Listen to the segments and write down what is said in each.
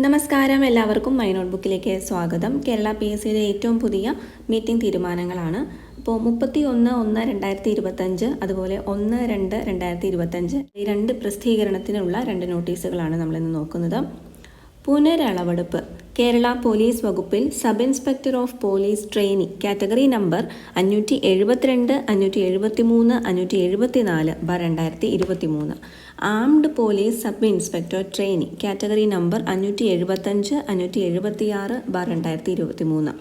നമസ്കാരം, എല്ലാവർക്കും മൈ നോട്ട്ബുക്കിലേക്ക് സ്വാഗതം. കേരള PSCയുടെ ഏറ്റവും പുതിയ മീറ്റിംഗ് തീരുമാനങ്ങളാണ്. അപ്പോൾ 31/1/2025 അതുപോലെ 1/2/2025 ഈ രണ്ട് പ്രസിദ്ധീകരണത്തിനുള്ള രണ്ട് നോട്ടീസുകളാണ് നമ്മളിന്ന് നോക്കുന്നത്. പുനരളവെടുപ്പ്. കേരള പോലീസ് വകുപ്പിൽ sub inspector of police trainee category number 572, 573, 574/2023. Armed police sub inspector trainee category number 575, 576/2023.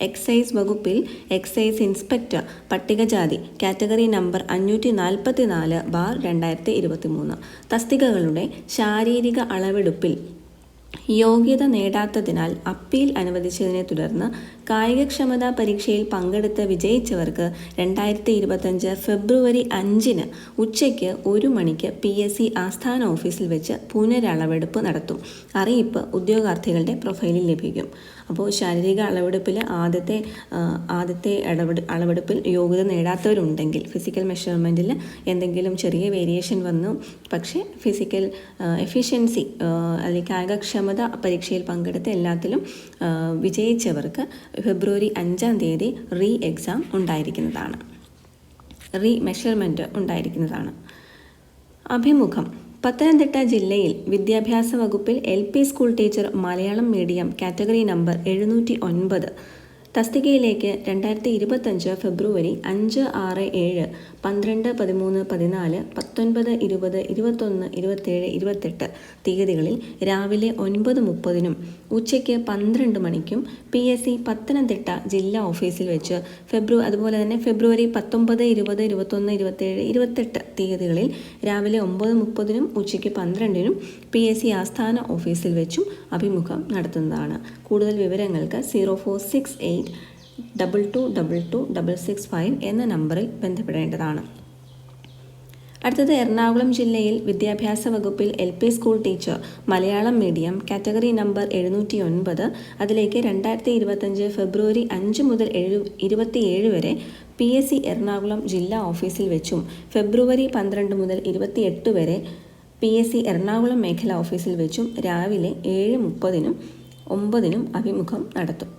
Excise വകുപ്പിൽ എക്സൈസ് ഇൻസ്പെക്ടർ പട്ടികജാതി കാറ്റഗറി നമ്പർ 544/2023. തസ്തികകളുടെ ശാരീരിക അളവെടുപ്പിൽ യോഗ്യത നേടാത്തതിനാൽ അപ്പീൽ അനുവദിച്ചതിനെ തുടർന്ന് കായികക്ഷമതാ പരീക്ഷയിൽ പങ്കെടുത്ത് വിജയിച്ചവർക്ക് 2025 ഫെബ്രുവരി 5 ഉച്ചയ്ക്ക് 1 മണിക്ക് PSC ആസ്ഥാന ഓഫീസിൽ വെച്ച് പുനരളവെടുപ്പ് നടത്തും. അറിയിപ്പ് ഉദ്യോഗാർത്ഥികളുടെ പ്രൊഫൈലിൽ ലഭിക്കും. അപ്പോൾ ശാരീരിക അളവെടുപ്പിൽ ആദ്യത്തെ അളവെടുപ്പിൽ യോഗ്യത നേടാത്തവരുണ്ടെങ്കിൽ ഫിസിക്കൽ മെഷർമെൻറ്റിൽ എന്തെങ്കിലും ചെറിയ വേരിയേഷൻ വന്നു, പക്ഷേ ഫിസിക്കൽ എഫിഷ്യൻസി അല്ലെങ്കിൽ കായികക്ഷമത പരീക്ഷയിൽ പങ്കെടുത്ത എല്ലാത്തിലും വിജയിച്ചവർക്ക് ഫെബ്രുവരി 5 റീ എക്സാം ഉണ്ടായിരിക്കുന്നതാണ്, റീ മെഷർമെൻറ്റ് ഉണ്ടായിരിക്കുന്നതാണ്. അഭിമുഖം. പത്തനംതിട്ട ജില്ലയിൽ വിദ്യാഭ്യാസ വകുപ്പിൽ LP school teacher Malayalam medium category number 709 തസ്തികയിലേക്ക് 2025 ഫെബ്രുവരി 5, 6, 7, 12, 13, 14, 19, 20, 21, 27, 28 തീയതികളിൽ രാവിലെ 9:30 ഉച്ചയ്ക്ക് 12 മണിക്കും PSC പത്തനംതിട്ട ജില്ലാ ഓഫീസിൽ വെച്ച് അതുപോലെ തന്നെ ഫെബ്രുവരി 19, 20, 21, 27, 28 തീയതികളിൽ രാവിലെ 9:30 ഉച്ചയ്ക്ക് 12 PSC ആസ്ഥാന ഓഫീസിൽ വെച്ചും അഭിമുഖം നടത്തുന്നതാണ്. കൂടുതൽ വിവരങ്ങൾക്ക് 0468222665 എന്ന നമ്പറിൽ ബന്ധപ്പെടേണ്ടതാണ്. അടുത്തത് എറണാകുളം ജില്ലയിൽ വിദ്യാഭ്യാസ വകുപ്പിൽ LP school teacher Malayalam medium category number 709 അതിലേക്ക് 2025 ഫെബ്രുവരി 5 മുതൽ 27 വരെ PSC എറണാകുളം ജില്ലാ ഓഫീസിൽ വെച്ചും ഫെബ്രുവരി 12 മുതൽ 28 വരെ PSC എറണാകുളം മേഖലാ ഓഫീസിൽ വെച്ചും രാവിലെ 7:30, 9 അഭിമുഖം നടത്തും.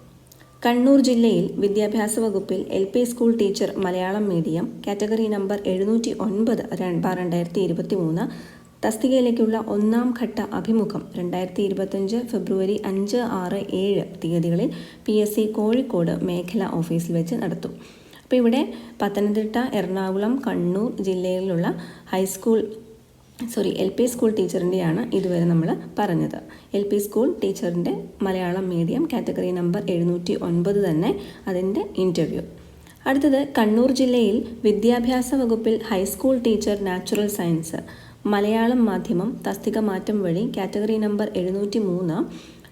കണ്ണൂർ ജില്ലയിൽ വിദ്യാഭ്യാസ വകുപ്പിൽ LP school teacher Malayalam medium category number 709/2023 തസ്തികയിലേക്കുള്ള 1ാം ഘട്ട അഭിമുഖം 2025 ഫെബ്രുവരി 5, 6, 7 തീയതികളിൽ PSC കോഴിക്കോട് മേഖലാ ഓഫീസിൽ വെച്ച് നടത്തും. അപ്പോൾ ഇവിടെ പത്തനംതിട്ട, എറണാകുളം, കണ്ണൂർ ജില്ലയിലുള്ള LP സ്കൂൾ ടീച്ചറിൻ്റെയാണ് ഇതുവരെ നമ്മൾ പറഞ്ഞത്. LP സ്കൂൾ ടീച്ചറിൻ്റെ മലയാളം മീഡിയം കാറ്റഗറി നമ്പർ 709 തന്നെ അതിൻ്റെ ഇൻ്റർവ്യൂ. അടുത്തത് കണ്ണൂർ ജില്ലയിൽ വിദ്യാഭ്യാസ വകുപ്പിൽ high school teacher natural science Malayalam മാധ്യമം തസ്തിക മാറ്റം വഴി category number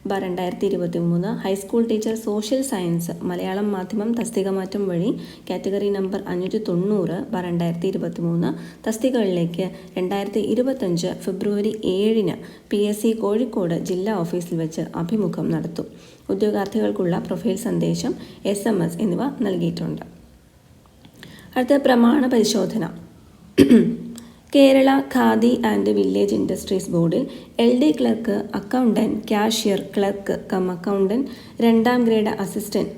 703/2023 high school teacher social science Malayalam മാധ്യമം തസ്തിക മാറ്റം വഴി കാറ്റഗറി നമ്പർ 590/2023 തസ്തികകളിലേക്ക് 2025 ഫെബ്രുവരി 7 PSC കോഴിക്കോട് ജില്ലാ ഓഫീസിൽ വെച്ച് അഭിമുഖം നടത്തും. ഉദ്യോഗാർത്ഥികൾക്കുള്ള പ്രൊഫൈൽ സന്ദേശം, SMS എന്നിവ നൽകിയിട്ടുണ്ട്. അടുത്ത പ്രമാണ പരിശോധന. Kerala Khadi and village industries ബോർഡിൽ LD clerk, accountant, cashier, clerk accountant, 2ാം ഗ്രേഡ് അസിസ്റ്റൻറ്റ്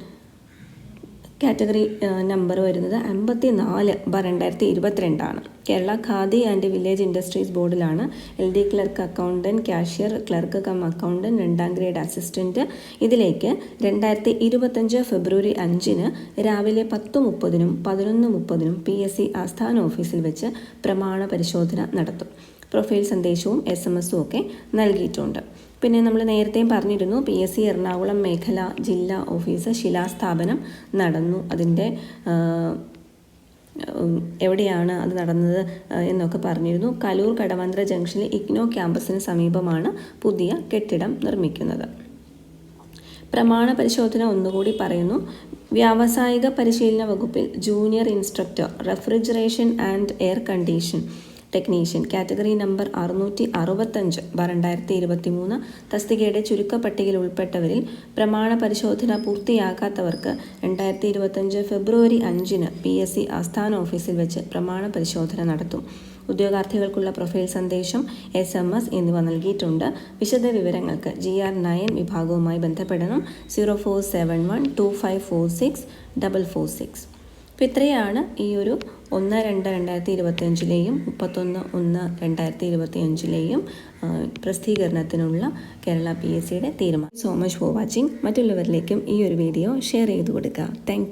കാറ്റഗറി നമ്പർ വരുന്നത് 54/2022 ആണ്. Kerala Khadi and village industries ബോർഡിലാണ് LD clerk, accountant, cashier, clerk accountant, 2ാം ഗ്രേഡ് അസിസ്റ്റൻറ്റ് ഇതിലേക്ക് 2025 ഫെബ്രുവരി 5 രാവിലെ 10:30, 11:30 PSC ആസ്ഥാന ഓഫീസിൽ വെച്ച് പ്രമാണ പരിശോധന നടത്തും. പ്രൊഫൈൽ സന്ദേശവും SMS ഒക്കെ നൽകിയിട്ടുണ്ട്. പിന്നെ നമ്മൾ നേരത്തെയും പറഞ്ഞിരുന്നു PSC എറണാകുളം മേഖല ജില്ലാ ഓഫീസ് ശിലാസ്ഥാപനം നടന്നു. അതിൻ്റെ എവിടെയാണ് അത് നടന്നത് എന്നൊക്കെ പറഞ്ഞിരുന്നു. കലൂർ കടവന്ത്ര ജംഗ്ഷനിൽ IGNOU ക്യാമ്പസിന് സമീപമാണ് പുതിയ കെട്ടിടം നിർമ്മിക്കുന്നത്. പ്രമാണ പരിശോധന ഒന്നുകൂടി പറയുന്നു. വ്യാവസായിക പരിശീലന വകുപ്പിൽ junior instructor refrigeration and air condition technician category number 665/2023 തസ്തികയുടെ ചുരുക്കപ്പട്ടികയിൽ ഉൾപ്പെട്ടവരിൽ പ്രമാണ പരിശോധന പൂർത്തിയാക്കാത്തവർക്ക് 2025 ഫെബ്രുവരി 5 PSC ആസ്ഥാന ഓഫീസിൽ വെച്ച് പ്രമാണ പരിശോധന നടത്തും. ഉദ്യോഗാർത്ഥികൾക്കുള്ള പ്രൊഫൈൽ സന്ദേശം, SMS എന്നിവ നൽകിയിട്ടുണ്ട്. വിശദ വിവരങ്ങൾക്ക് GR9 വിഭാഗവുമായി ബന്ധപ്പെടണം. 0471254646. അപ്പോൾ ഇത്രയാണ് ഈ ഒരു 1/2/2025 31/1/2025 പ്രസിദ്ധീകരണത്തിനുള്ള കേരള PSCയുടെ തീരുമാനം. So much for watching. മറ്റുള്ളവരിലേക്കും ഈ ഒരു വീഡിയോ ഷെയർ ചെയ്ത് കൊടുക്കുക. താങ്ക്